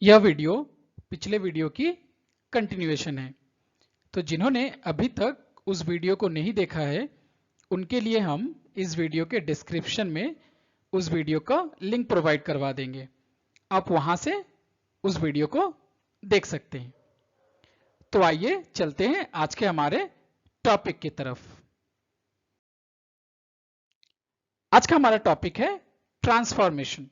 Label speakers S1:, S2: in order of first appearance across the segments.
S1: यह वीडियो पिछले वीडियो की कंटिन्यूएशन है। तो जिन्होंने अभी तक उस वीडियो को नहीं देखा है उनके लिए हम इस वीडियो के डिस्क्रिप्शन में उस वीडियो का लिंक प्रोवाइड करवा देंगे। आप वहां से उस वीडियो को देख सकते हैं। तो आइए चलते हैं आज के हमारे टॉपिक की तरफ। आज का हमारा टॉपिक है ट्रांसफॉर्मेशन।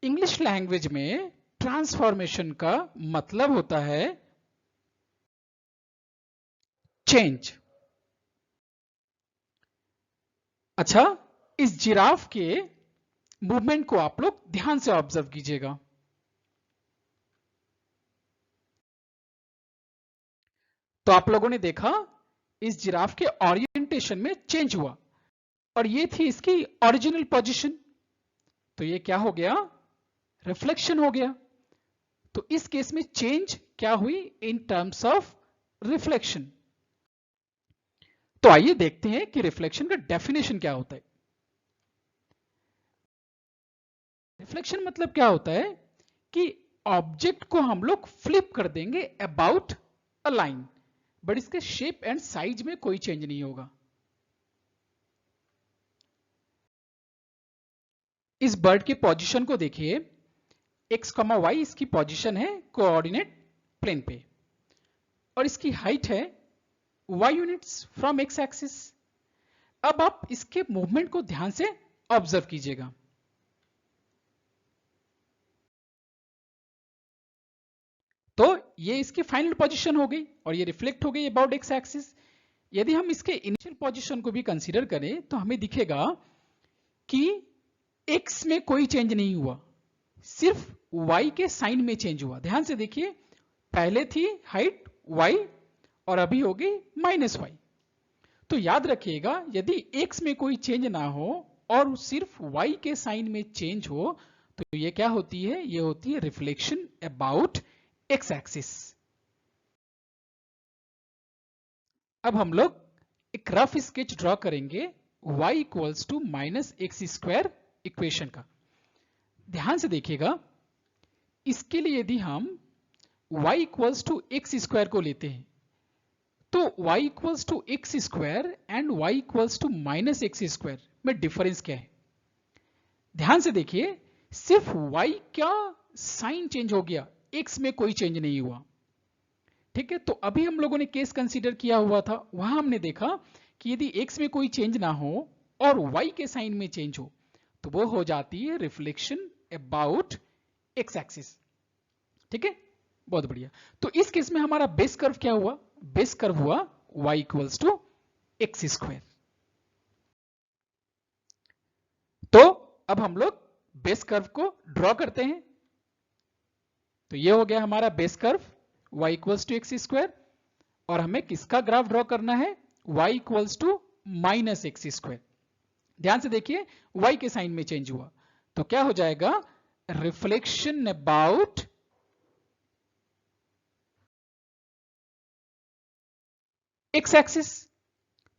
S1: इंग्लिश लैंग्वेज में ट्रांसफॉर्मेशन का मतलब होता है चेंज। अच्छा, इस जिराफ के मूवमेंट को आप लोग ध्यान से ऑब्जर्व कीजिएगा। तो आप लोगों ने देखा इस जिराफ के ओरिएंटेशन में चेंज हुआ और ये थी इसकी ओरिजिनल पोजीशन। तो ये क्या हो गया? रिफ्लेक्शन हो गया। तो इस केस में चेंज क्या हुई? In terms of reflection. तो आइए देखते हैं कि रिफ्लेक्शन का डेफिनेशन क्या होता है। रिफ्लेक्शन मतलब क्या होता है कि ऑब्जेक्ट को हम लोग फ्लिप कर देंगे अबाउट अ लाइन, बट इसके शेप एंड साइज में कोई चेंज नहीं होगा। इस बर्ड के पोजीशन को देखिए, x, y इसकी पोजीशन है कोऑर्डिनेट प्लेन पे और इसकी हाइट है y units from x axis. अब आप इसके मूवमेंट को ध्यान से ऑब्जर्व कीजिएगा। तो ये इसकी फाइनल पोजीशन हो गई और ये रिफ्लेक्ट हो गई अबाउट x एक्सिस। यदि हम इसके इनिशियल पोजीशन को भी कंसीडर करें तो हमें दिखेगा कि x में कोई चेंज नहीं हुआ, सिर्फ y के साइन में चेंज हुआ। ध्यान से देखिए, पहले थी हाइट y और अभी हो गई -y। तो याद रखिएगा, यदि x में कोई चेंज ना हो और सिर्फ y के साइन में चेंज हो तो ये क्या होती है? ये होती है रिफ्लेक्शन अबाउट x एक्सिस। अब हम लोग एक रफ स्केच ड्रॉ करेंगे y equals to -x² equation का। ध्यान से देखिएगा, इसके लिए यदि हम y इक्वल्स टू x² को लेते हैं तो y equals to x² and y equals to -x² में डिफरेंस क्या है? ध्यान से देखिए, सिर्फ y का साइन चेंज हो गया, x में कोई चेंज नहीं हुआ। ठीक है, तो अभी हम लोगों ने केस कंसीडर किया हुआ था, वहां हमने देखा कि यदि x में कोई चेंज ना हो और y के साइन में चेंज हो तो वो हो जाती है रिफ्लेक्शन अबाउट x एक्सिस। ठीक है, बहुत बढ़िया। तो इस केस में हमारा बेस कर्व क्या हुआ? बेस कर्व हुआ y इक्वल्स टू x²। तो अब हम लोग बेस कर्व को ड्रॉ करते हैं। तो ये हो गया हमारा base curve y equals to x² और हमें किसका ग्राफ ड्रॉ करना है? y equals to -x²। ध्यान से देखिए, y के साइन में चेंज हुआ तो क्या हो जाएगा? Reflection about x axis.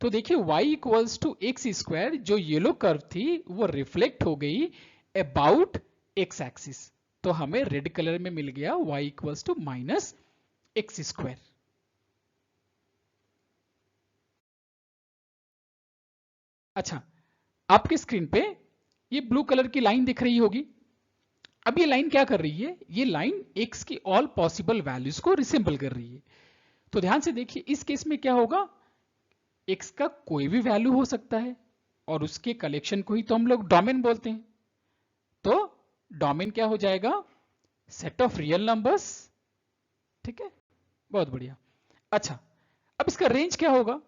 S1: तो देखिए y इक्वल्स टू x², जो येलो कर्व थी वो रिफ्लेक्ट हो गई अबाउट x एक्सिस। तो हमें रेड कलर में मिल गया y इक्वल्स टू -x²। अच्छा, आपके स्क्रीन पे ये ब्लू कलर की लाइन दिख रही होगी। अब ये लाइन क्या कर रही है? ये लाइन x की ऑल पॉसिबल वैल्यूज को रिसेंबल कर रही है। तो ध्यान से देखिए, इस केस में क्या होगा? x का कोई भी वैल्यू हो सकता है और उसके कलेक्शन को ही तो हम लोग डोमेन बोलते हैं। तो डोमेन क्या हो जाएगा? Set of real numbers. ठीक है, बहुत बढ़िया। अच्छा, अब इसका रेंज क्या होगा?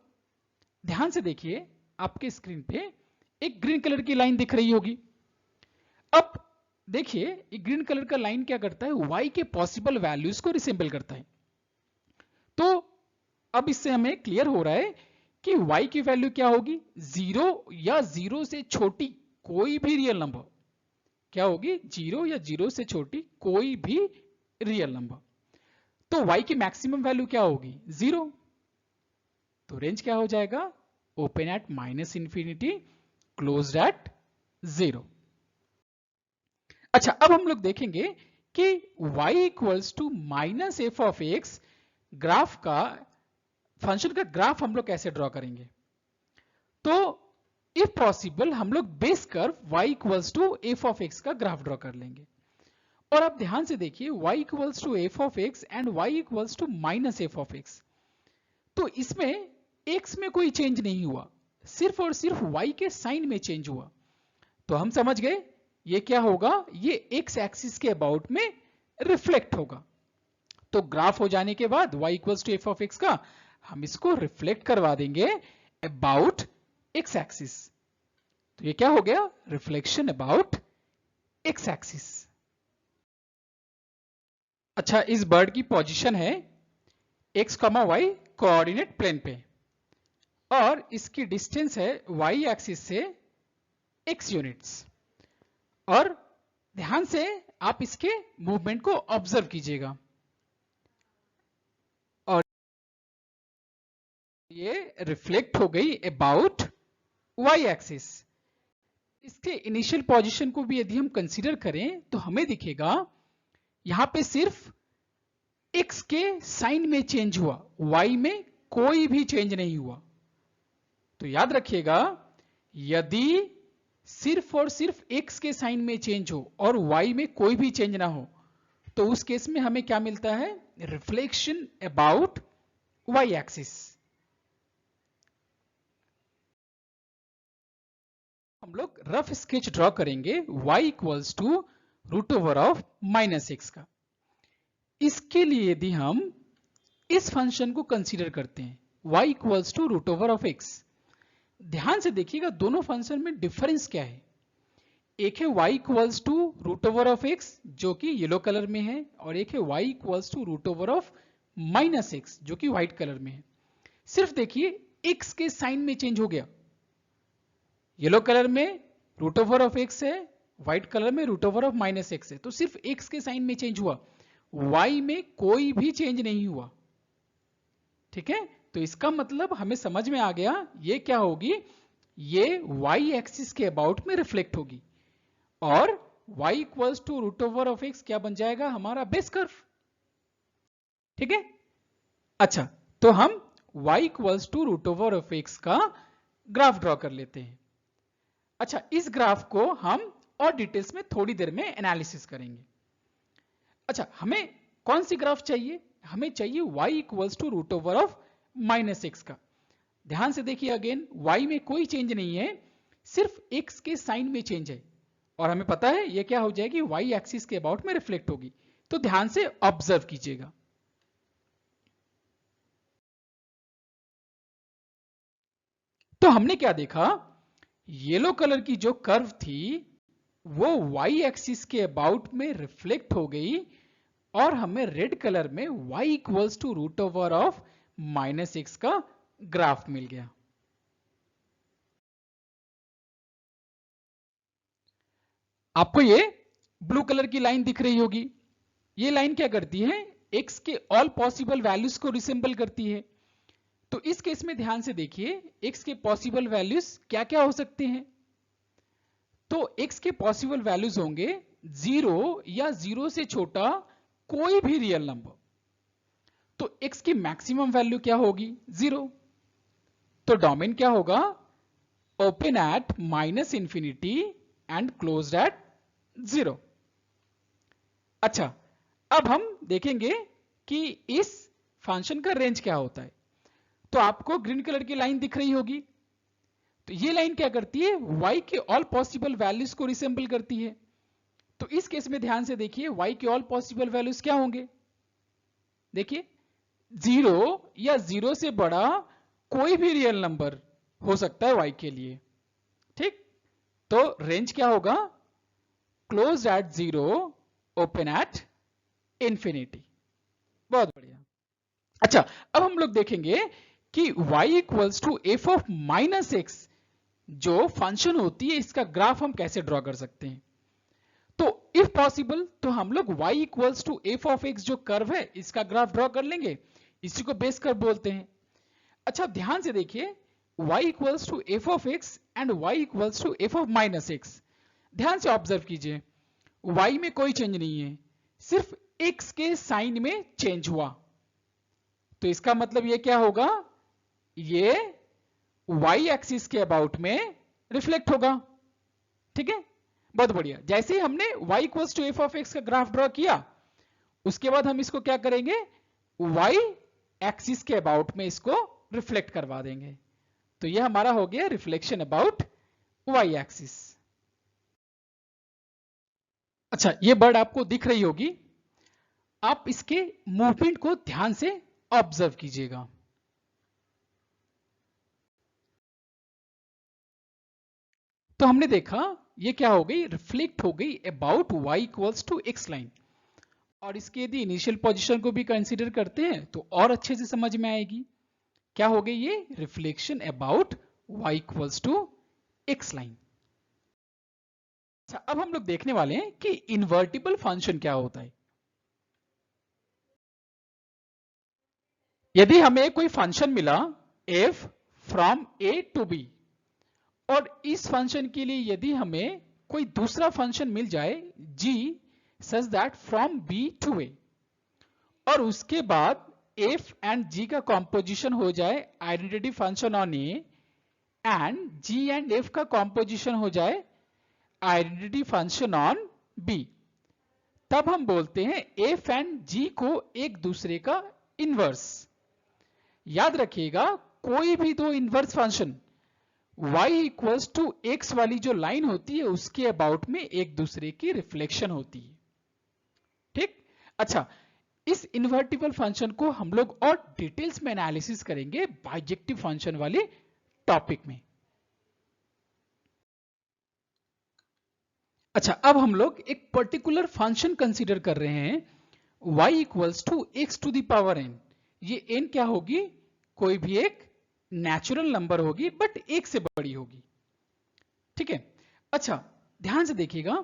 S1: ध्यान से देखिए, आपके स्क्रीन पे एक ग्रीन कलर की लाइन दिख रही होगी। अब देखिए, ये ग्रीन कलर का लाइन क्या करता है? y के पॉसिबल वैल्यूज को रिसेंबल करता है। तो अब इससे हमें क्लियर हो रहा है कि y की वैल्यू क्या होगी? 0 या 0 से छोटी कोई भी रियल नंबर क्या होगी? 0 या 0 से छोटी कोई भी रियल नंबर। तो y की मैक्सिमम वैल्यू क्या होगी? 0। तो रेंज क्या हो जाएगा? Open at -minus infinity, closed at 0। अच्छा, अब हम लोग देखेंगे कि y equals to minus F of X graph का फंक्शन का ग्राफ हम लोग कैसे ड्रॉ करेंगे। तो इफ पॉसिबल हम लोग base curve y equals to F of x का ग्राफ ड्रॉ कर लेंगे। और आप ध्यान से देखिए y equals to F of x and y equals to minus F of X, तो इसमें x में कोई चेंज नहीं हुआ, सिर्फ और सिर्फ y के साइन में चेंज हुआ। तो हम समझ गए ये क्या होगा, ये x एक्सिस के अबाउट में रिफ्लेक्ट होगा। तो ग्राफ हो जाने के बाद y equals to F of x का हम इसको रिफ्लेक्ट करवा देंगे अबाउट x एक्सिस। तो ये क्या हो गया, रिफ्लेक्शन अबाउट x एक्सिस। अच्छा, इस बर्ड की पोजीशन है x, y कोऑर्डिनेट प्लेन पे और इसकी डिस्टेंस है y एक्सिस से x यूनिट्स। और ध्यान से आप इसके मूवमेंट को ऑब्जर्व कीजिएगा। और ये रिफ्लेक्ट हो गई अबाउट y एक्सिस। इसके इनिशियल पोजीशन को भी यदि हम कंसीडर करें तो हमें दिखेगा यहां पे सिर्फ x के साइन में चेंज हुआ, y में कोई भी चेंज नहीं हुआ। तो याद रखिएगा यदि सिर्फ और सिर्फ x के साइन में चेंज हो और y में कोई भी चेंज ना हो तो उस केस में हमें क्या मिलता है, रिफ्लेक्शन अबाउट y एक्सिस। हम लोग रफ स्केच ड्रॉ करेंगे y equals to root over of minus x का। इसके लिए यदि हम इस फंक्शन को कंसीडर करते हैं y equals to root over of X, ध्यान से देखिएगा दोनों फंक्शन में डिफरेंस क्या है। एक है y equals to root over of x जो कि येलो कलर में है, और एक है y equals to root over of minus x जो कि व्हाइट कलर में है। सिर्फ देखिए x के साइन में चेंज हो गया, येलो कलर में रूट ओवर ऑफ एक्स है, व्हाइट कलर में root over of minus X है। तो सिर्फ x के साइन में चेंज हुआ, y में कोई भी चेंज नहीं हुआ। ठीक है, तो इसका मतलब हमें समझ में आ गया ये क्या होगी, ये y एक्सिस के अबाउट में रिफ्लेक्ट होगी और y equals to root over of X क्या बन जाएगा, हमारा बेस कर्व। ठीक है, अच्छा तो हम y equals to root over of x का ग्राफ ड्रॉ कर लेते हैं। अच्छा, इस ग्राफ को हम और डिटेल्स में थोड़ी देर में एनालिसिस करेंगे। अच्छा, हमें कौन सी ग्राफ चाहिए, हमें चाहिए y equals to root over of minus x का। ध्यान से देखिए अगेन y में कोई चेंज नहीं है, सिर्फ x के साइन में चेंज है और हमें पता है ये क्या हो जाएगी, y एक्सिस के अबाउट में रिफ्लेक्ट होगी। तो ध्यान से ऑब्जर्व कीजिएगा। तो हमने क्या देखा, येलो कलर की जो कर्व थी वो y एक्सिस के अबाउट में रिफ्लेक्ट हो गई और हमें रेड कलर में y equals to root over of minus x का ग्राफ मिल गया। आपको ये ब्लू कलर की लाइन दिख रही होगी, ये लाइन क्या करती है, x के ऑल पॉसिबल वैल्यूज को रिसेंबल करती है। तो इस केस में ध्यान से देखिए x के पॉसिबल वैल्यूज क्या क्या हो सकते हैं। तो x के पॉसिबल वैल्यूज होंगे 0 या 0 से छोटा कोई भी रियल नंबर। तो x की मैक्सिमम वैल्यू क्या होगी, 0। तो डोमेन क्या होगा, open at minus infinity and closed at 0। अच्छा, अब हम देखेंगे कि इस फंक्शन का रेंज क्या होता है। तो आपको ग्रीन कलर की लाइन दिख रही होगी, तो ये लाइन क्या करती है, y के ऑल पॉसिबल वैल्यूज को रिसेंबल करती है। तो इस केस में ध्यान से देखिए y के ऑल पॉसिबल वैल्यूज क्या होंगे, देखिए 0 या 0 से बड़ा कोई भी रियल नंबर हो सकता है y के लिए। ठीक, तो रेंज क्या होगा, close at 0 open at infinity. बहुत बढ़िया। अच्छा, अब हम लोग देखेंगे कि y equals to F of minus x जो फंक्शन होती है इसका ग्राफ हम कैसे ड्रॉ कर सकते हैं। तो इफ पॉसिबल तो हम लोग y equals to F of x जो कर्व है इसका ग्राफ ड्रॉ कर लेंगे, इसी को बेस कर्व बोलते हैं। अच्छा, ध्यान से देखिए y equals to F of x and y equals to F of minus x. ध्यान से ऑब्जर्व कीजिए y में कोई चेंज नहीं है, सिर्फ x के साइन में चेंज हुआ। तो इसका मतलब ये क्या होगा, ये y एक्सिस के अबाउट में रिफ्लेक्ट होगा। ठीक है, बहुत बढ़िया। जैसे ही हमने y equals to F of x का ग्राफ ड्रॉ किया, उसके बाद हम इसको क्या करेंगे, y एक्सिस के अबाउट में इसको रिफ्लेक्ट करवा देंगे। तो यह हमारा हो गया रिफ्लेक्शन अबाउट y एक्सिस। अच्छा, ये बर्ड आपको दिख रही होगी, आप इसके मूवमेंट को ध्यान से ऑब्जर्व कीजिएगा। तो हमने देखा ये क्या हो गई, रिफ्लेक्ट हो गई about y equals to x line. और इसके यदि इनिशियल पोजीशन को भी कंसीडर करते हैं तो और अच्छे से समझ में आएगी। क्या हो गई ये, reflection about y equals to x line. अच्छा, अब हम लोग देखने वाले हैं कि इन्वर्टिबल फंक्शन क्या होता है। यदि हमें कोई फंक्शन मिला f from a to b, और इस फंक्शन के लिए यदि हमें कोई दूसरा फंक्शन मिल जाए g such that from b to a, और उसके बाद f एंड g का कॉम्पोजिशन हो जाए identity function on a, and g and f का कॉम्पोजिशन हो जाए आइडेंटिटी फंक्शन ऑन b, तब हम बोलते हैं f एंड g को एक दूसरे का इनवर्स। याद रखिएगा, कोई भी दो inverse function y equals to x वाली जो लाइन होती है उसके अबाउट में एक दूसरे की रिफ्लेक्शन होती है। ठीक, अच्छा, इस इन्वर्टिबल फंक्शन को हम लोग और डिटेल्स में एनालिसिस करेंगे बाइजेक्टिव फंक्शन वाले टॉपिक में। अच्छा, अब हम लोग एक पर्टिकुलर फंक्शन कंसीडर कर रहे हैं y equals to x to the power n। ये n क्या होगी, कोई भी एक नेचुरल नंबर होगी बट एक से बड़ी होगी। ठीक है, अच्छा ध्यान से देखिएगा,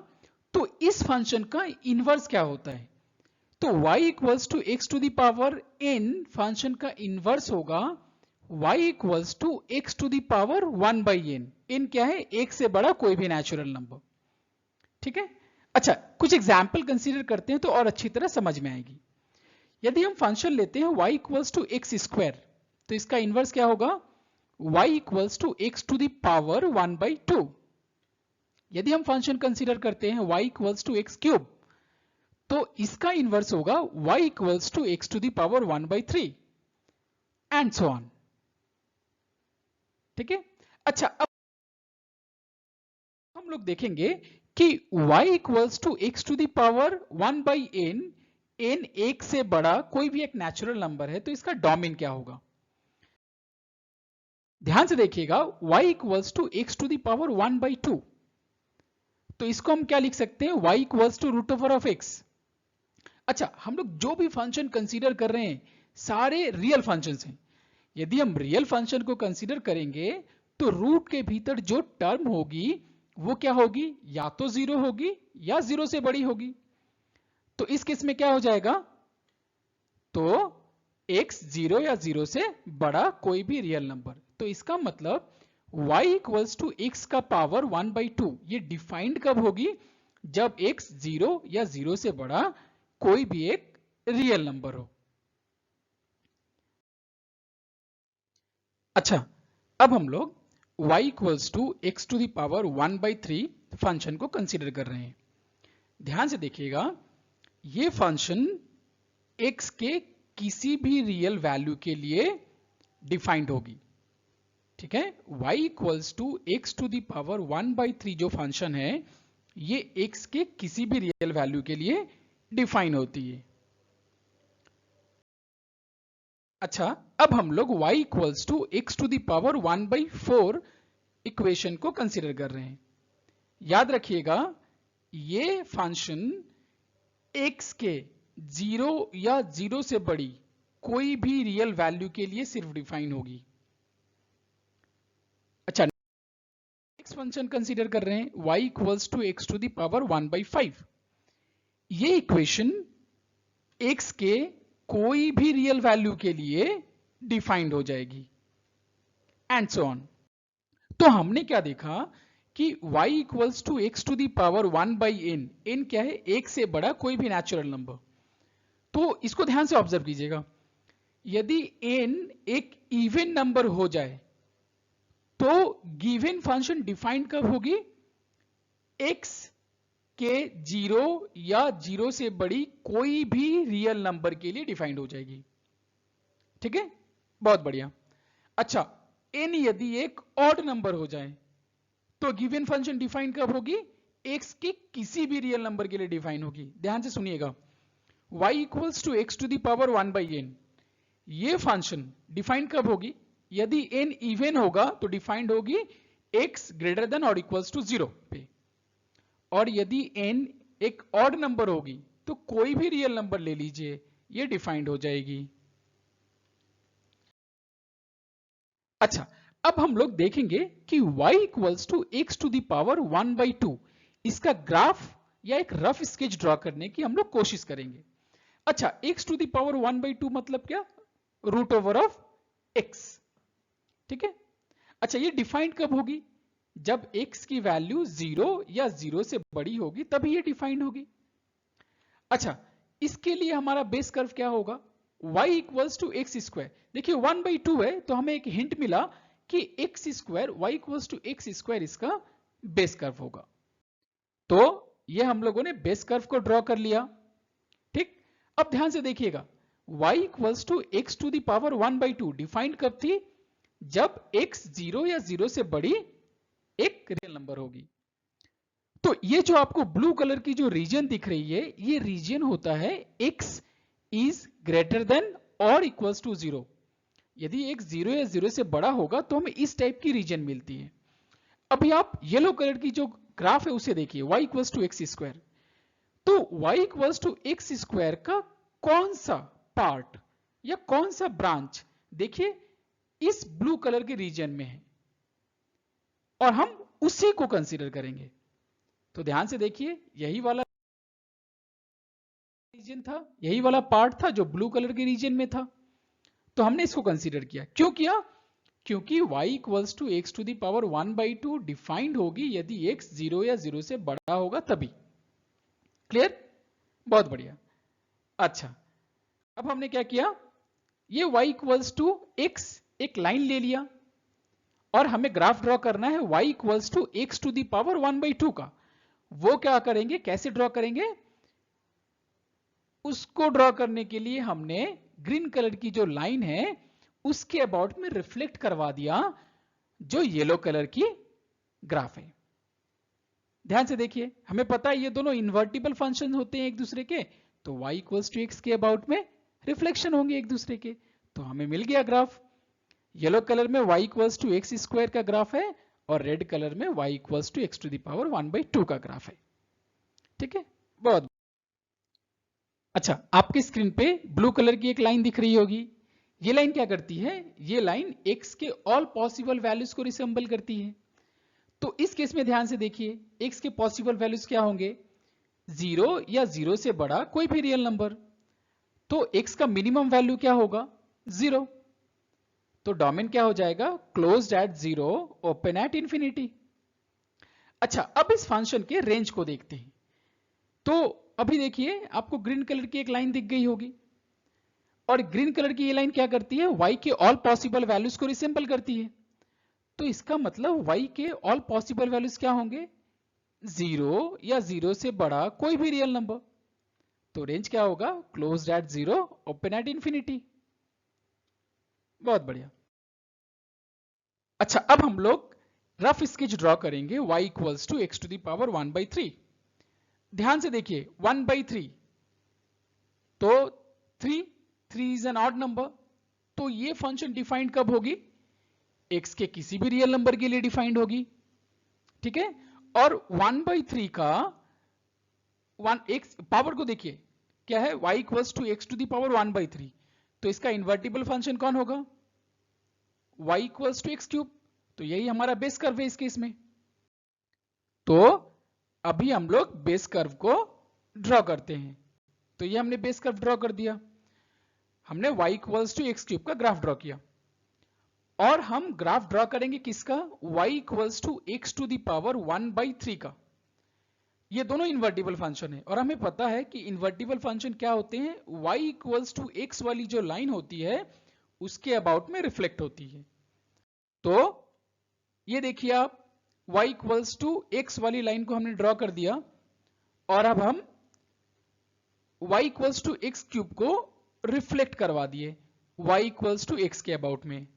S1: तो इस फंक्शन का इनवर्स क्या होता है, तो y equals to x to the power n function का इनवर्स होगा y equals to x to the power 1 by n। n क्या है, एक से बड़ा कोई भी नेचुरल नंबर। ठीक है, अच्छा कुछ एग्जाम्पल कंसीडर करते हैं तो और अच्छी तरह समझ में आएगी। यदि हम फंक्शन लेते हैं y equals to x square, तो इसका इनवर्स क्या होगा, y equals to x to the power 1 by 2। यदि हम फंक्शन कंसीडर करते हैं y equals to x cube, तो इसका इनवर्स होगा y equals to x to the power 1 by 3 and so on. ठीक है, अच्छा अब हम लोग देखेंगे कि y equals to x to the power 1 by n, n एक से बड़ा कोई भी एक नेचुरल नंबर है तो इसका डोमेन क्या होगा। ध्यान से देखिएगा, y equals to x to the power 1 by 2, तो इसको हम क्या लिख सकते हैं, y equals to root over of x। अच्छा, हम लोग जो भी फंक्शन कंसीडर कर रहे हैं सारे रियल फंक्शंस हैं। यदि हम रियल फंक्शन को कंसीडर करेंगे तो रूट के भीतर जो टर्म होगी वो क्या होगी, या तो जीरो होगी या जीरो से बड़ी होगी। तो इस केस में क्या हो जाएगा, तो x जीरो या जीरो से बड़ा कोई भी रियल नंबर। तो इसका मतलब y इक्वल्स टू एक्स का पावर 1 बाई 2 ये डिफाइंड कब होगी, जब x जीरो या जीरो से बड़ा कोई भी एक रियल नंबर हो। अच्छा, अब हम लोग y equals to x to the power 1 by 3 function को कंसीडर कर रहे हैं। ध्यान से देखिएगा, ये फंक्शन x के किसी भी रियल वैल्यू के लिए डिफाइंड होगी। ठीक है, y equals to x to the power 1 by 3 जो फंक्शन है ये x के किसी भी रियल वैल्यू के लिए डिफाइन होती है। अच्छा, अब हम लोग y equals to x to the power 1 by 4 equation को कंसीडर कर रहे हैं। याद रखिएगा, ये फंक्शन x के जीरो या जीरो से बड़ी कोई भी रियल वैल्यू के लिए सिर्फ डिफाइन होगी। अच्छा, नेक्स्ट फंक्शन कंसीडर कर रहे हैं y equals to x to the power 1 by 5। ये इक्वेशन x के कोई भी रियल वैल्यू के लिए डिफाइंड हो जाएगी एंड सो ऑन। तो हमने क्या देखा कि y equals to x to the power 1 by n, n क्या है, एक से बड़ा कोई भी नेचुरल नंबर। तो इसको ध्यान से ऑब्जर्व कीजिएगा, यदि n एक इवन नंबर हो जाए तो गिवन फंक्शन डिफाइंड कब होगी, x के 0 या 0 से बड़ी कोई भी रियल नंबर के लिए डिफाइंड हो जाएगी। ठीक है, बहुत बढ़िया। अच्छा, n यदि एक ऑड नंबर हो जाए तो गिवन फंक्शन डिफाइन कब होगी, x के किसी भी रियल नंबर के लिए डिफाइन होगी। ध्यान से सुनिएगा, y equals to x to the power 1 by n, ये फंक्शन डिफाइन कब होगी, यदि n इवन होगा तो डिफाइंड होगी x ग्रेटर देन और इक्वल्स टू 0 पे, और यदि n एक ऑड नंबर होगी तो कोई भी रियल नंबर ले लीजिए, ये डिफाइंड हो जाएगी। अच्छा, अब हम लोग देखेंगे कि y equals to x to the power 1 by 2, इसका ग्राफ या एक रफ स्केच ड्रॉ करने की हम लोग कोशिश करेंगे। अच्छा, x to the power 1 by 2 मतलब क्या, रूट ओवर ऑफ x। ठीक है, अच्छा ये डिफाइंड कब होगी, जब x की वैल्यू 0 या 0 से बड़ी होगी तभी ये डिफाइंड होगी। अच्छा, इसके लिए हमारा बेस कर्व क्या होगा, y equals to x square. देखिए 1 बाई 2 है तो हमें एक हिंट मिला कि x square, y equals to x square इसका बेस कर्व होगा। तो ये हम लोगों ने बेस कर्व को ड्रॉ कर लिया। ठीक, अब ध्यान से देखिएगा, y equals to x to the power 1 by 2 defined कब थी, जब x 0 या 0 से बड़ी एक रियल नंबर होगी। तो ये जो आपको ब्लू कलर की जो रीजन दिख रही है, ये रीजन होता है x इज ग्रेटर देन और इक्वल्स टू 0। यदि x 0 या 0 से बड़ा होगा तो हमें इस टाइप की रीजन मिलती है। अभी आप येलो कलर की जो ग्राफ है उसे देखिए, y equals to x square. तो y equals to x square का कौन सा पार्ट या कौन सा ब्रांच देखिए इस ब्लू कलर के रीजन में है, और हम उसी को कंसीडर करेंगे। तो ध्यान से देखिए, यही वाला रीजन था, यही वाला पार्ट था जो ब्लू कलर के रीजन में था, तो हमने इसको कंसीडर किया। क्यों किया, क्योंकि y equals to x to the power 1 by 2 defined होगी यदि x 0 या 0 से बड़ा होगा तभी। क्लियर, बहुत बढ़िया। अच्छा, अब हमने क्या किया, ये y इक्वल्स टू x एक लाइन ले लिया और हमें ग्राफ ड्रॉ करना है y equals to x to the power 1 by 2 का। वो क्या करेंगे, कैसे ड्रॉ करेंगे, उसको ड्रॉ करने के लिए हमने ग्रीन कलर की जो लाइन है उसके अबाउट में रिफ्लेक्ट करवा दिया जो येलो कलर की ग्राफ है। ध्यान से देखिए, हमें पता है ये दोनों इन्वर्टिबल फंक्शन होते हैं एक दूसरे के, तो y इक्वल्स टू एक्स के अबाउट में रिफ्लेक्शन होंगे एक दूसरे के, तो हमें मिल गया ग्राफ। येलो कलर में y equals to x square का ग्राफ है और रेड कलर में y equals to x to the power 1 by 2 का ग्राफ है। ठीक है, बहुत अच्छा। आपके स्क्रीन पे ब्लू कलर की एक लाइन दिख रही होगी, ये लाइन क्या करती है, ये लाइन x के ऑल पॉसिबल वैल्यूज को रिसेंबल करती है। तो इस केस में ध्यान से देखिए, x के पॉसिबल वैल्यूज क्या होंगे, 0 या 0 से बड़ा कोई भी रियल नंबर। तो x का मिनिमम वैल्यू क्या होगा, 0। तो डोमेन क्या हो जाएगा, closed at 0 open at infinity. अच्छा, अब इस फंक्शन के रेंज को देखते हैं। तो अभी देखिए आपको ग्रीन कलर की एक लाइन दिख गई होगी, और ग्रीन कलर की ये लाइन क्या करती है, y के ऑल पॉसिबल वैल्यूज को रिसेंबल करती है। तो इसका मतलब y के ऑल पॉसिबल वैल्यूज क्या होंगे, 0 या 0 से बड़ा कोई भी रियल नंबर। तो रेंज क्या होगा, closed at 0 open at infinity. बहुत बढ़िया। अच्छा, अब हम लोग रफ स्केच ड्रॉ करेंगे y equals to x to the power 1 by 3। ध्यान से देखिए 1 बाई 3, तो 3 इज एन ऑड नंबर, तो ये फंक्शन डिफाइंड कब होगी, x के किसी भी रियल नंबर के लिए डिफाइंड होगी। ठीक है, और 1 बाई 3 का 1 x पावर को देखिए क्या है, y equals to x to the power 1 by 3, तो इसका इन्वर्टिबल फंक्शन कौन होगा, y equals to x cube. तो यही हमारा बेस कर्व है इस केस में। तो अभी हम लोग बेस कर्व को ड्रॉ करते हैं। तो ये हमने बेस कर्व ड्रॉ कर दिया, हमने y equals to x cube का ग्राफ ड्रॉ किया। और हम ग्राफ ड्रॉ करेंगे किसका, y equals to x to the power 1/3 का। ये दोनों इन्वर्टिबल फंक्शन है और हमें पता है कि इन्वर्टिबल फंक्शन क्या होते हैं, y इक्वल्स टू एक्स वाली जो लाइन होती है उसके अबाउट में रिफ्लेक्ट होती है। तो ये देखिए आप, y इक्वल्स टू एक्स वाली लाइन को हमने ड्रॉ कर दिया और अब हम y equals to x cube को रिफ्लेक्ट करवा दिए y इक्वल्स टू एक्स के अबाउट में।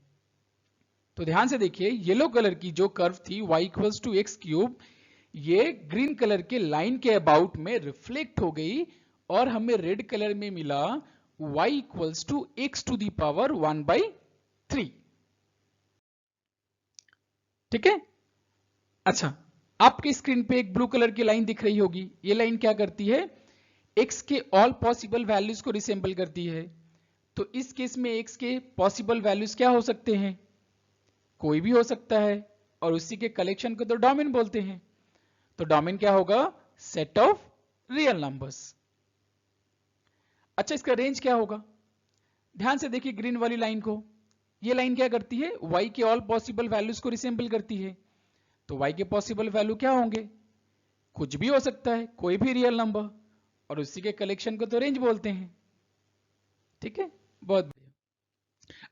S1: तो ध्यान से देखिए, येलो कलर की जो कर्व थी y equals to x cube, ये ग्रीन कलर के लाइन के अबाउट में रिफ्लेक्ट हो गई और हमें रेड कलर में मिला y equals to x to the power 1/3। ठीक है। अच्छा, आपके स्क्रीन पे एक ब्लू कलर की लाइन दिख रही होगी। ये लाइन क्या करती है, x के ऑल पॉसिबल वैल्यूज को रिसेंबल करती है। तो इस केस में x के पॉसिबल वैल्यूज क्या हो सकते हैं, कोई भी हो सकता है और उसी के कलेक्शन को तो डोमेन बोलते हैं। तो डोमेन क्या होगा, सेट ऑफ रियल नंबर्स। अच्छा, इसका रेंज क्या होगा, ध्यान से देखिए ग्रीन वाली लाइन को। ये लाइन क्या करती है, y के ऑल पॉसिबल वैल्यूज को रिसेंबल करती है। तो y के पॉसिबल वैल्यू क्या होंगे, कुछ भी हो सकता है, कोई भी रियल नंबर, और उसी के कलेक्शन को तो रेंज बोलते हैं। ठीक है, बहुत बढ़िया।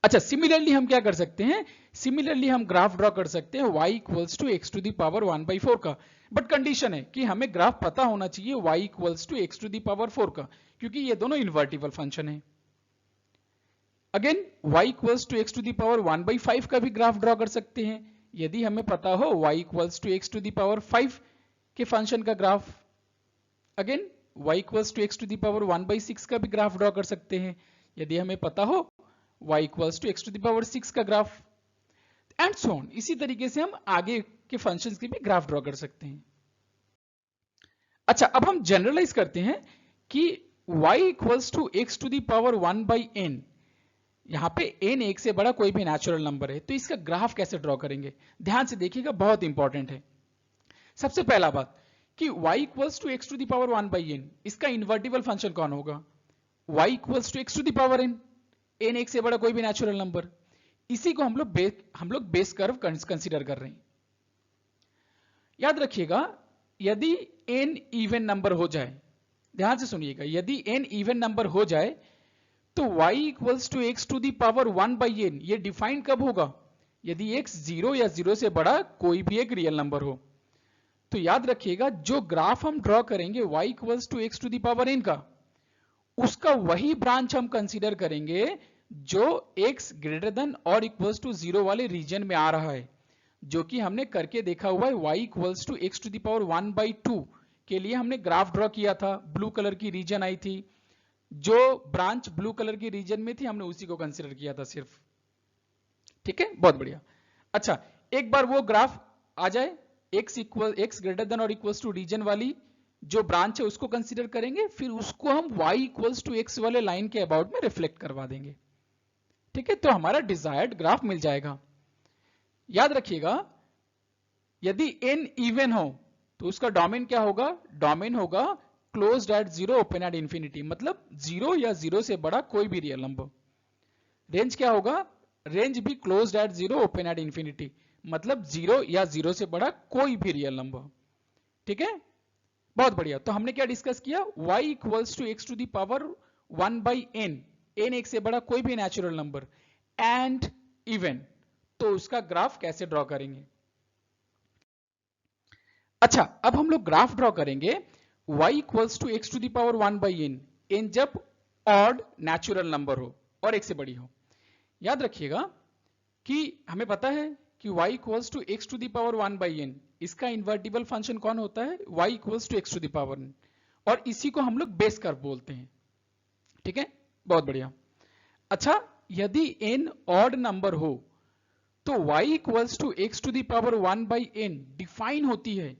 S1: अच्छा, सिमिलरली हम क्या कर सकते हैं, सिमिलरली हम ग्राफ ड्रॉ कर सकते हैं y equals to x to the power 1/4 का। बट कंडीशन है कि हमें ग्राफ पता होना चाहिए y equals to x to the power 4 का, क्योंकि ये दोनों इन्वर्टिबल फंक्शन है। Again y equals to x to the power 1/5 का भी ग्राफ ड्रॉ कर सकते हैं, यदि हमें पता हो y equals to x to the power 5 के फंक्शन का graph. Again y equals to x to the power 1/6 का भी ग्राफ ड्रॉ कर सकते हैं, यदि हमें पता हो y equals to x to the power 6 का ग्राफ, एंड सो ऑन। इसी तरीके से हम आगे के फंक्शंस के भी ग्राफ ड्रॉ कर सकते हैं। अच्छा, अब हम जनरलाइज करते हैं कि y equals to x to the power 1/n, यहां पे n एक से बड़ा कोई भी नेचुरल नंबर है, तो इसका ग्राफ कैसे ड्रॉ करेंगे, ध्यान से देखिएगा, बहुत इंपॉर्टेंट है। सबसे पहला बात कि y equals to x to the power 1/n, इसका इन्वर्टिबल फंक्शन कौन होगा, y equals to x to the power n, n एक से बड़ा कोई भी नेचुरल नंबर। इसी को हम लोग बेस कर्व कंसीडर कर रहे हैं। याद रखिएगा, यदि n इवन नंबर हो जाए, ध्यान से सुनिएगा, यदि n इवन नंबर हो जाए तो y equals to x to the power 1/n ये डिफाइन कब होगा, यदि x 0 या 0 से बड़ा कोई भी एक रियल नंबर हो। तो याद रखिएगा, जो ग्राफ हम ड्रॉ करेंगे y equals to x to the power n का, उसका वही ब्रांच हम कंसीडर करेंगे जो x ग्रेटर देन और इक्वल्स टू 0 वाले रीजन में आ रहा है, जो कि हमने करके देखा हुआ है। y equals to x to the power 1/2 के लिए हमने ग्राफ ड्रॉ किया था, ब्लू कलर की रीजन आई थी, जो ब्रांच ब्लू कलर की रीजन में थी हमने उसी को कंसीडर किया था सिर्फ। ठीक है, बहुत बढ़िया। अच्छा, एक बार वो ग्राफ आ जाए, x ग्रेटर देन और इक्वल्स टू रीजन वाली जो ब्रांच है उसको कंसीडर करेंगे, फिर उसको हम y इक्वल्स टू एक्स वाले लाइन के अबाउट में रिफ्लेक्ट करवा देंगे। ठीक है, तो हमारा डिजायर्ड ग्राफ मिल जाएगा। याद रखिएगा, यदि n इवन हो तो उसका डोमेन क्या होगा, डोमेन होगा closed at 0 open at infinity, मतलब 0 या 0 से बड़ा कोई भी रियल नंबर। रेंज क्या होगा, रेंज भी closed at 0 open at infinity, मतलब 0 या 0 से बड़ा कोई भी रियल नंबर। ठीक है, बहुत बढ़िया। तो हमने क्या डिस्कस किया, y equals to x to the power 1/n, n एक से बड़ा कोई भी नेचुरल नंबर एंड इवन, तो उसका ग्राफ कैसे ड्रॉ करेंगे। अच्छा, अब हम लोग ग्राफ ड्रॉ करेंगे y equals to x to the power 1/n, n जब ऑड नेचुरल नंबर हो और एक से बड़ी हो। याद रखिएगा कि हमें पता है कि y equals to x to the power 1/n, इसका इन्वर्टिबल फंक्शन कौन होता है, y equals to x to the power n, और इसी को हम लोग बेस कर्व बोलते हैं। ठीक है, बहुत बढ़िया। अच्छा, यदि n ऑड नंबर हो तो y equals to x to the power 1/n define होती है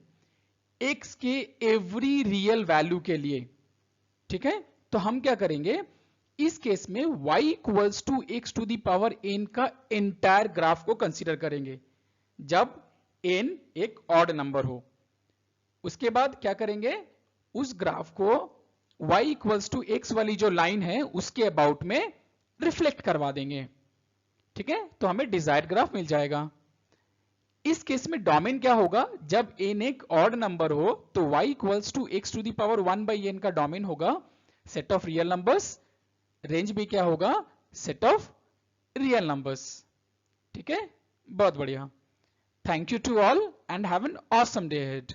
S1: x के एवरी रियल वैल्यू के लिए। ठीक है, तो हम क्या करेंगे, इस केस में y equals to x to the power n का एंटायर ग्राफ को कंसीडर करेंगे जब n एक ऑड नंबर हो। उसके बाद क्या करेंगे, उस ग्राफ को y इक्वल्स टू एक्स वाली जो लाइन है उसके अबाउट में रिफ्लेक्ट करवा देंगे। ठीक ठीक है, तो हमें डिजायर्ड ग्राफ मिल जाएगा। इस केस में डोमेन क्या होगा, जब n एक ऑड नंबर हो तो y equals to x to the power 1 by n का डोमेन होगा set of real numbers, range भी क्या होगा, सेट ऑफ रियल नंबर्स। ठीक है, बहुत बढ़िया। Thank you to all and have an awesome day ahead.